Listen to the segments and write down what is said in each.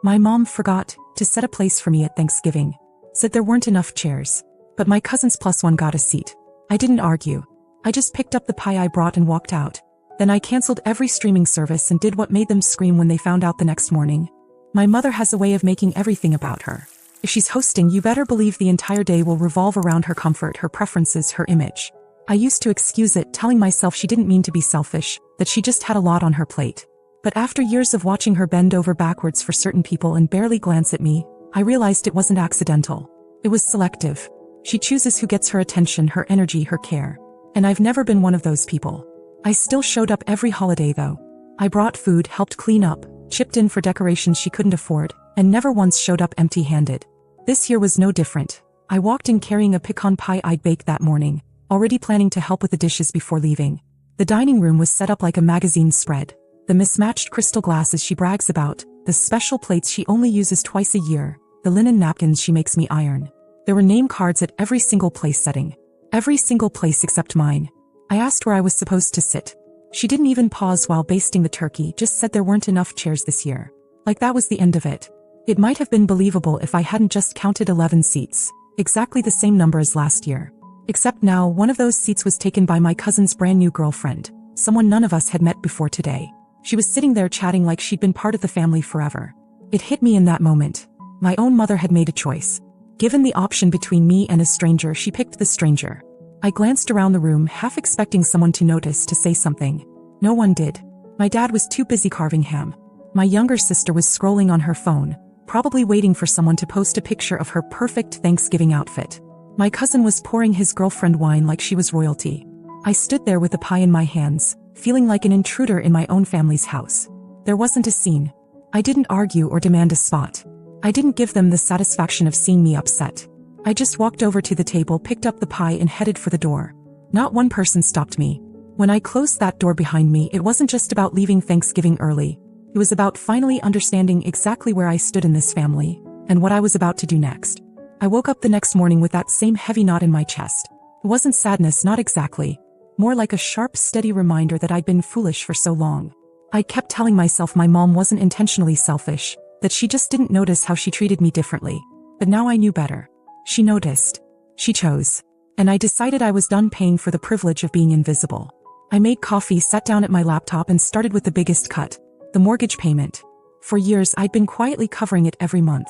My mom forgot to set a place for me at Thanksgiving. Said there weren't enough chairs. But my cousins plus one got a seat. I didn't argue. I just picked up the pie I brought and walked out. Then I canceled every streaming service and did what made them scream when they found out the next morning. My mother has a way of making everything about her. If she's hosting, you better believe the entire day will revolve around her comfort, her preferences, her image. I used to excuse it, telling myself she didn't mean to be selfish, that she just had a lot on her plate. But after years of watching her bend over backwards for certain people and barely glance at me, I realized it wasn't accidental. It was selective. She chooses who gets her attention, her energy, her care. And I've never been one of those people. I still showed up every holiday though. I brought food, helped clean up, chipped in for decorations she couldn't afford, and never once showed up empty-handed. This year was no different. I walked in carrying a pecan pie I'd baked that morning, already planning to help with the dishes before leaving. The dining room was set up like a magazine spread. The mismatched crystal glasses she brags about, the special plates she only uses twice a year, the linen napkins she makes me iron. There were name cards at every single place setting. Every single place except mine. I asked where I was supposed to sit. She didn't even pause while basting the turkey, just said there weren't enough chairs this year. Like that was the end of it. It might have been believable if I hadn't just counted 11 seats, exactly the same number as last year. Except now, one of those seats was taken by my cousin's brand new girlfriend, someone none of us had met before today. She was sitting there chatting like she'd been part of the family forever. It hit me in that moment. My own mother had made a choice. Given the option between me and a stranger, she picked the stranger. I glanced around the room, half expecting someone to notice, to say something. No one did. My dad was too busy carving ham. My younger sister was scrolling on her phone, probably waiting for someone to post a picture of her perfect Thanksgiving outfit. My cousin was pouring his girlfriend wine like she was royalty. I stood there with the pie in my hands, feeling like an intruder in my own family's house. There wasn't a scene. I didn't argue or demand a spot. I didn't give them the satisfaction of seeing me upset. I just walked over to the table, picked up the pie and headed for the door. Not one person stopped me. When I closed that door behind me, it wasn't just about leaving Thanksgiving early. It was about finally understanding exactly where I stood in this family, and what I was about to do next. I woke up the next morning with that same heavy knot in my chest. It wasn't sadness, not exactly. More like a sharp, steady reminder that I'd been foolish for so long. I kept telling myself my mom wasn't intentionally selfish, that she just didn't notice how she treated me differently. But now I knew better. She noticed. She chose. And I decided I was done paying for the privilege of being invisible. I made coffee, sat down at my laptop and started with the biggest cut. The mortgage payment. For years I'd been quietly covering it every month.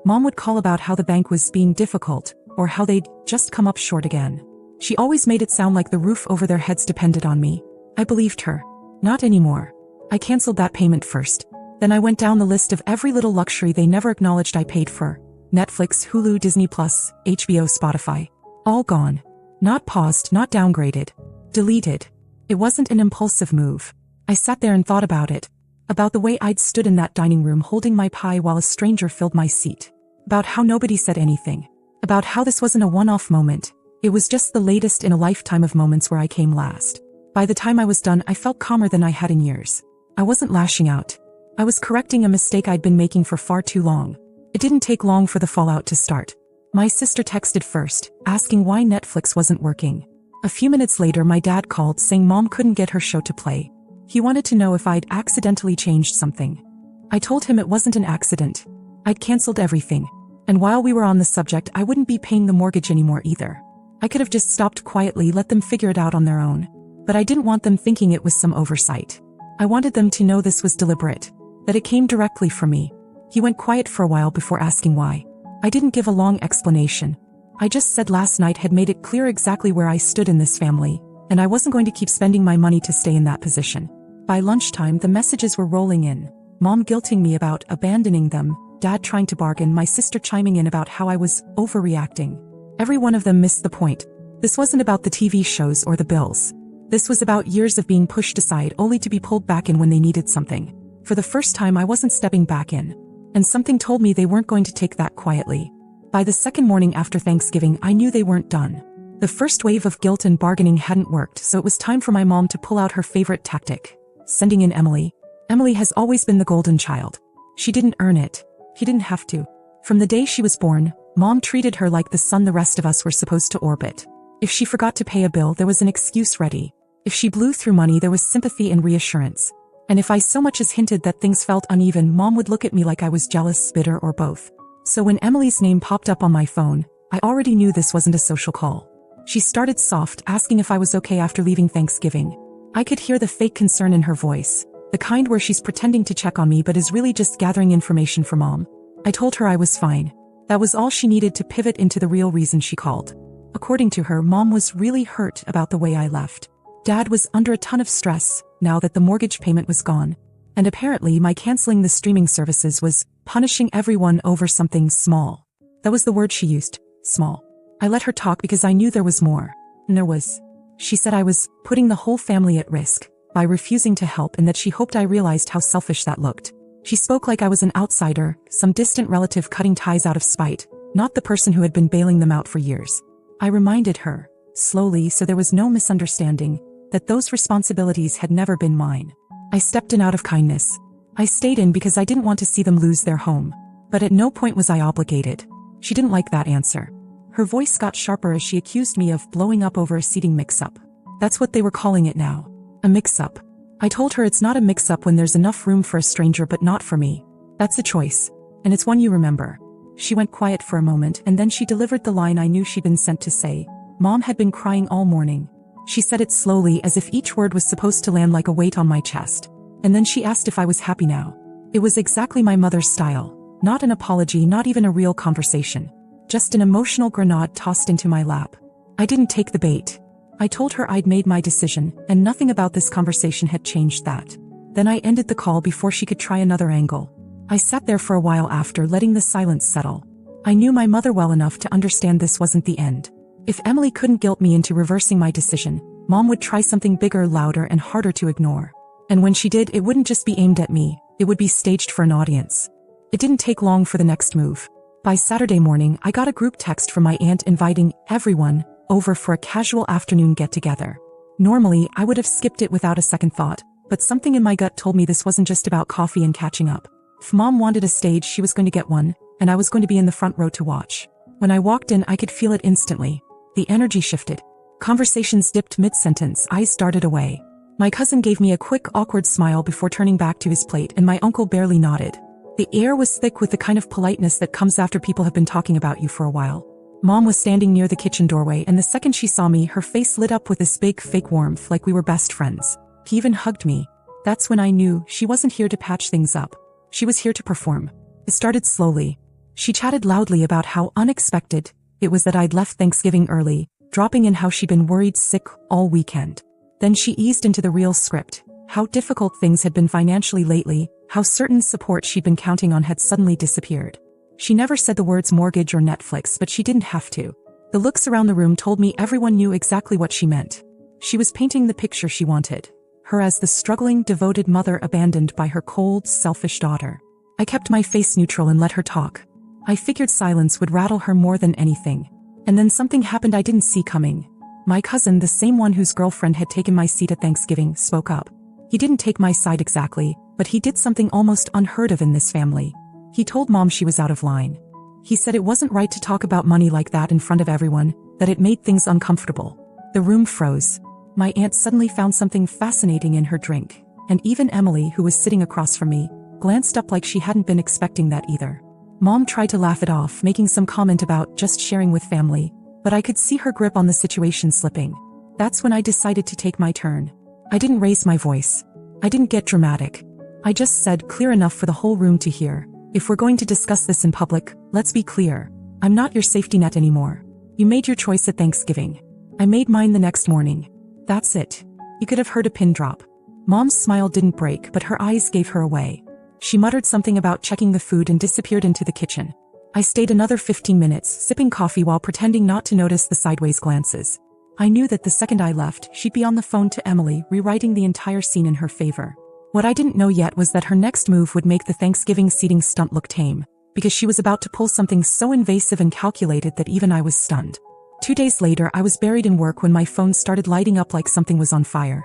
Mom would call about how the bank was being difficult, or how they'd just come up short again. She always made it sound like the roof over their heads depended on me. I believed her. Not anymore. I canceled that payment first. Then I went down the list of every little luxury they never acknowledged I paid for. Netflix, Hulu, Disney+, HBO, Spotify. All gone. Not paused, not downgraded. Deleted. It wasn't an impulsive move. I sat there and thought about it. About the way I'd stood in that dining room holding my pie while a stranger filled my seat. About how nobody said anything. About how this wasn't a one-off moment. It was just the latest in a lifetime of moments where I came last. By the time I was done, I felt calmer than I had in years. I wasn't lashing out. I was correcting a mistake I'd been making for far too long. It didn't take long for the fallout to start. My sister texted first, asking why Netflix wasn't working. A few minutes later, my dad called saying Mom couldn't get her show to play. He wanted to know if I'd accidentally changed something. I told him it wasn't an accident. I'd canceled everything. And while we were on the subject, I wouldn't be paying the mortgage anymore either. I could have just stopped quietly, let them figure it out on their own. But I didn't want them thinking it was some oversight. I wanted them to know this was deliberate. That it came directly from me. He went quiet for a while before asking why. I didn't give a long explanation. I just said last night had made it clear exactly where I stood in this family, and I wasn't going to keep spending my money to stay in that position. By lunchtime, the messages were rolling in. Mom guilting me about abandoning them, Dad trying to bargain, my sister chiming in about how I was overreacting. Every one of them missed the point. This wasn't about the TV shows or the bills. This was about years of being pushed aside only to be pulled back in when they needed something. For the first time, I wasn't stepping back in. And something told me they weren't going to take that quietly. By the second morning after Thanksgiving, I knew they weren't done. The first wave of guilt and bargaining hadn't worked, so it was time for my mom to pull out her favorite tactic. Sending in Emily. Emily has always been the golden child. She didn't earn it. He didn't have to. From the day she was born, Mom treated her like the sun the rest of us were supposed to orbit. If she forgot to pay a bill, there was an excuse ready. If she blew through money, there was sympathy and reassurance. And if I so much as hinted that things felt uneven, Mom would look at me like I was jealous, bitter, or both. So when Emily's name popped up on my phone, I already knew this wasn't a social call. She started soft, asking if I was okay after leaving Thanksgiving. I could hear the fake concern in her voice, the kind where she's pretending to check on me but is really just gathering information for Mom. I told her I was fine. That was all she needed to pivot into the real reason she called. According to her, Mom was really hurt about the way I left. Dad was under a ton of stress now that the mortgage payment was gone. And apparently my canceling the streaming services was punishing everyone over something small. That was the word she used, small. I let her talk because I knew there was more. And there was. She said I was putting the whole family at risk by refusing to help, and that she hoped I realized how selfish that looked. She spoke like I was an outsider, some distant relative cutting ties out of spite, not the person who had been bailing them out for years. I reminded her, slowly so there was no misunderstanding, that those responsibilities had never been mine. I stepped in out of kindness. I stayed in because I didn't want to see them lose their home. But at no point was I obligated. She didn't like that answer. Her voice got sharper as she accused me of blowing up over a seating mix-up. That's what they were calling it now. A mix-up. I told her it's not a mix-up when there's enough room for a stranger but not for me. That's a choice. And it's one you remember. She went quiet for a moment and then she delivered the line I knew she'd been sent to say. Mom had been crying all morning. She said it slowly as if each word was supposed to land like a weight on my chest. And then she asked if I was happy now. It was exactly my mother's style. Not an apology, not even a real conversation. Just an emotional grenade tossed into my lap. I didn't take the bait. I told her I'd made my decision, and nothing about this conversation had changed that. Then I ended the call before she could try another angle. I sat there for a while after, letting the silence settle. I knew my mother well enough to understand this wasn't the end. If Emily couldn't guilt me into reversing my decision, Mom would try something bigger, louder, and harder to ignore. And when she did, it wouldn't just be aimed at me, it would be staged for an audience. It didn't take long for the next move. By Saturday morning, I got a group text from my aunt inviting everyone over for a casual afternoon get-together. Normally, I would have skipped it without a second thought, but something in my gut told me this wasn't just about coffee and catching up. If Mom wanted a stage, she was going to get one, and I was going to be in the front row to watch. When I walked in, I could feel it instantly. The energy shifted. Conversations dipped mid-sentence, eyes darted away. My cousin gave me a quick, awkward smile before turning back to his plate, and my uncle barely nodded. The air was thick with the kind of politeness that comes after people have been talking about you for a while. Mom was standing near the kitchen doorway, and the second she saw me, her face lit up with this big, fake warmth, like we were best friends. He even hugged me. That's when I knew she wasn't here to patch things up. She was here to perform. It started slowly. She chatted loudly about how unexpected it was that I'd left Thanksgiving early, dropping in how she'd been worried sick all weekend. Then she eased into the real script, how difficult things had been financially lately, how certain support she'd been counting on had suddenly disappeared. She never said the words mortgage or Netflix, but she didn't have to. The looks around the room told me everyone knew exactly what she meant. She was painting the picture she wanted. Her as the struggling, devoted mother abandoned by her cold, selfish daughter. I kept my face neutral and let her talk. I figured silence would rattle her more than anything. And then something happened I didn't see coming. My cousin, the same one whose girlfriend had taken my seat at Thanksgiving, spoke up. He didn't take my side exactly, but he did something almost unheard of in this family. He told Mom she was out of line. He said it wasn't right to talk about money like that in front of everyone, that it made things uncomfortable. The room froze. My aunt suddenly found something fascinating in her drink, and even Emily, who was sitting across from me, glanced up like she hadn't been expecting that either. Mom tried to laugh it off, making some comment about just sharing with family, but I could see her grip on the situation slipping. That's when I decided to take my turn. I didn't raise my voice. I didn't get dramatic. I just said, clear enough for the whole room to hear. If we're going to discuss this in public, let's be clear. I'm not your safety net anymore. You made your choice at Thanksgiving. I made mine the next morning. That's it. You could have heard a pin drop. Mom's smile didn't break, but her eyes gave her away. She muttered something about checking the food and disappeared into the kitchen. I stayed another 15 minutes, sipping coffee while pretending not to notice the sideways glances. I knew that the second I left, she'd be on the phone to Emily, rewriting the entire scene in her favor. What I didn't know yet was that her next move would make the Thanksgiving seating stunt look tame, because she was about to pull something so invasive and calculated that even I was stunned. 2 days later, I was buried in work when my phone started lighting up like something was on fire.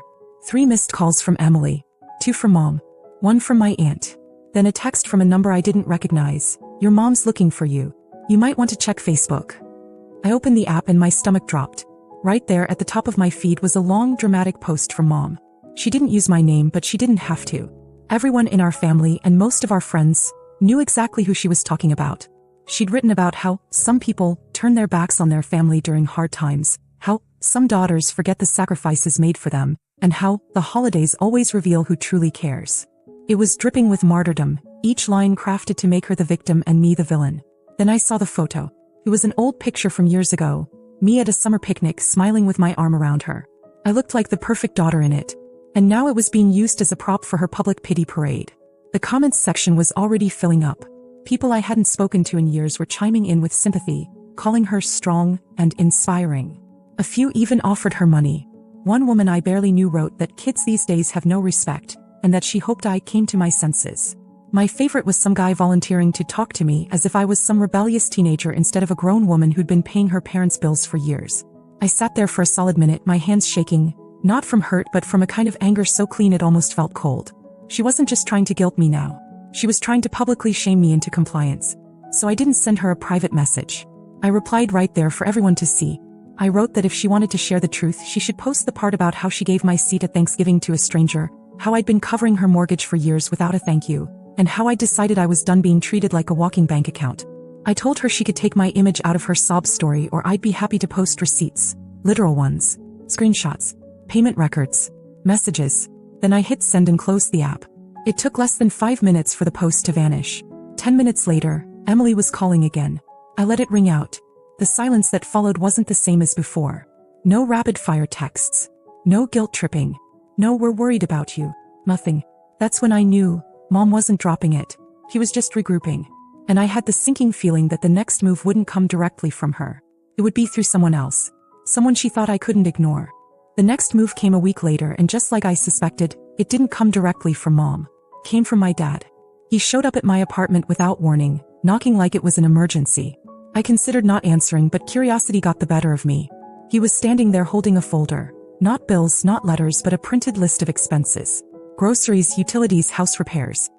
3 missed calls from Emily, 2 from Mom, 1 from my aunt. Then a text from a number I didn't recognize. Your mom's looking for you. You might want to check Facebook. I opened the app and my stomach dropped. Right there at the top of my feed was a long, dramatic post from Mom. She didn't use my name, but she didn't have to. Everyone in our family and most of our friends knew exactly who she was talking about. She'd written about how some people turn their backs on their family during hard times, how some daughters forget the sacrifices made for them, and how the holidays always reveal who truly cares. It was dripping with martyrdom, each line crafted to make her the victim and me the villain. Then I saw the photo. It was an old picture from years ago, me at a summer picnic smiling with my arm around her. I looked like the perfect daughter in it. And now it was being used as a prop for her public pity parade. The comments section was already filling up. People I hadn't spoken to in years were chiming in with sympathy, calling her strong and inspiring. A few even offered her money. One woman I barely knew wrote that kids these days have no respect, and that she hoped I came to my senses. My favorite was some guy volunteering to talk to me as if I was some rebellious teenager instead of a grown woman who'd been paying her parents' bills for years. I sat there for a solid minute, my hands shaking, not from hurt but from a kind of anger so clean it almost felt cold. She wasn't just trying to guilt me now. She was trying to publicly shame me into compliance. So I didn't send her a private message. I replied right there for everyone to see. I wrote that if she wanted to share the truth, she should post the part about how she gave my seat at Thanksgiving to a stranger, how I'd been covering her mortgage for years without a thank you, and how I decided I was done being treated like a walking bank account. I told her she could take my image out of her sob story or I'd be happy to post receipts, literal ones, screenshots, payment records, messages. Then I hit send and closed the app. It took less than 5 minutes for the post to vanish. 10 minutes later, Emily was calling again. I let it ring out. The silence that followed wasn't the same as before. No rapid-fire texts. No guilt-tripping. No "we're worried about you." Nothing. That's when I knew Mom wasn't dropping it. He was just regrouping. And I had the sinking feeling that the next move wouldn't come directly from her. It would be through someone else. Someone she thought I couldn't ignore. The next move came a week later, and just like I suspected, it didn't come directly from Mom. It came from my dad. He showed up at my apartment without warning, knocking like it was an emergency. I considered not answering, but curiosity got the better of me. He was standing there holding a folder. Not bills, not letters, but a printed list of expenses. Groceries, utilities, house repairs.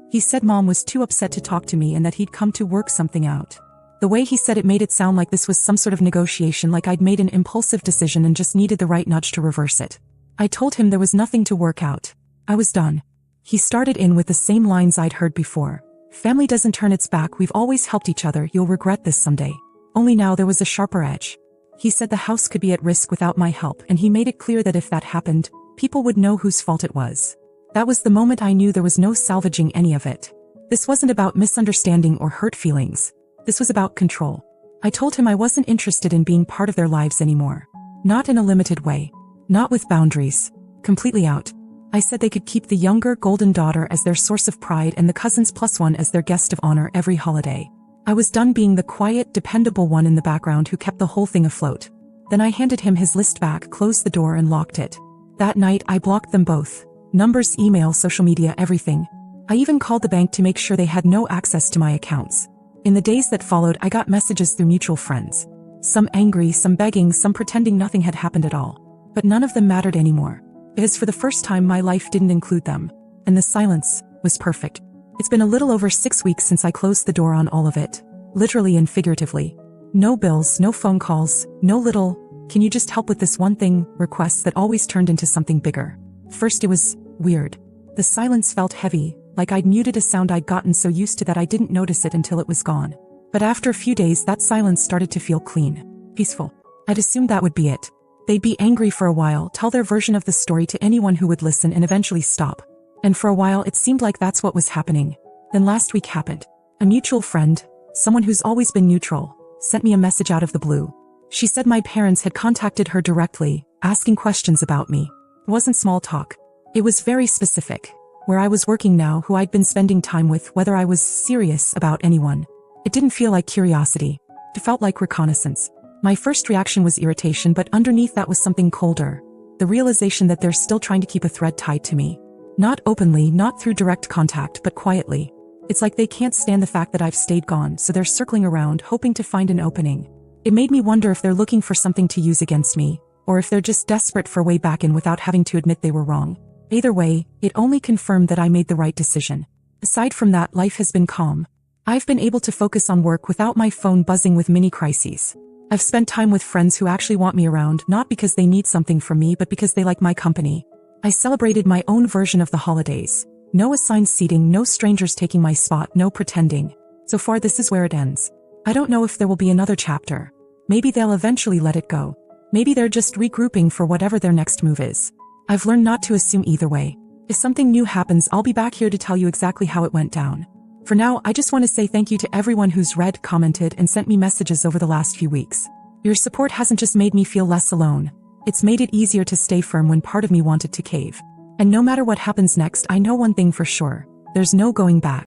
He said Mom was too upset to talk to me and that he'd come to work something out. The way he said it made it sound like this was some sort of negotiation, like I'd made an impulsive decision and just needed the right nudge to reverse it. I told him there was nothing to work out. I was done. He started in with the same lines I'd heard before. Family doesn't turn its back, we've always helped each other, you'll regret this someday. Only now there was a sharper edge. He said the house could be at risk without my help, and he made it clear that if that happened, people would know whose fault it was. That was the moment I knew there was no salvaging any of it. This wasn't about misunderstanding or hurt feelings. This was about control. I told him I wasn't interested in being part of their lives anymore. Not in a limited way. Not with boundaries. Completely out. I said they could keep the younger, golden daughter as their source of pride and the cousins plus one as their guest of honor every holiday. I was done being the quiet, dependable one in the background who kept the whole thing afloat. Then I handed him his list back, closed the door and locked it. That night I blocked them both. Numbers, email, social media, everything. I even called the bank to make sure they had no access to my accounts. In the days that followed, I got messages through mutual friends. Some angry, some begging, some pretending nothing had happened at all. But none of them mattered anymore. Because for the first time my life didn't include them. And the silence was perfect. It's been a little over 6 weeks since I closed the door on all of it. Literally and figuratively. No bills, no phone calls, no little, "can you just help with this one thing?" requests that always turned into something bigger. First it was weird. The silence felt heavy, like I'd muted a sound I'd gotten so used to that I didn't notice it until it was gone. But after a few days that silence started to feel clean. Peaceful. I'd assumed that would be it. They'd be angry for a while, tell their version of the story to anyone who would listen and eventually stop. And for a while it seemed like that's what was happening. Then last week happened. A mutual friend, someone who's always been neutral, sent me a message out of the blue. She said my parents had contacted her directly, asking questions about me. It wasn't small talk. It was very specific. Where I was working now, who I'd been spending time with, whether I was serious about anyone. It didn't feel like curiosity. It felt like reconnaissance. My first reaction was irritation, but underneath that was something colder. The realization that they're still trying to keep a thread tied to me. Not openly, not through direct contact, but quietly. It's like they can't stand the fact that I've stayed gone, so they're circling around, hoping to find an opening. It made me wonder if they're looking for something to use against me, or if they're just desperate for a way back in without having to admit they were wrong. Either way, it only confirmed that I made the right decision. Aside from that, life has been calm. I've been able to focus on work without my phone buzzing with mini crises. I've spent time with friends who actually want me around, not because they need something from me but because they like my company. I celebrated my own version of the holidays. No assigned seating, no strangers taking my spot, no pretending. So far this is where it ends. I don't know if there will be another chapter. Maybe they'll eventually let it go. Maybe they're just regrouping for whatever their next move is. I've learned not to assume either way. If something new happens, I'll be back here to tell you exactly how it went down. For now, I just want to say thank you to everyone who's read, commented, and sent me messages over the last few weeks. Your support hasn't just made me feel less alone. It's made it easier to stay firm when part of me wanted to cave. And no matter what happens next, I know one thing for sure. There's no going back.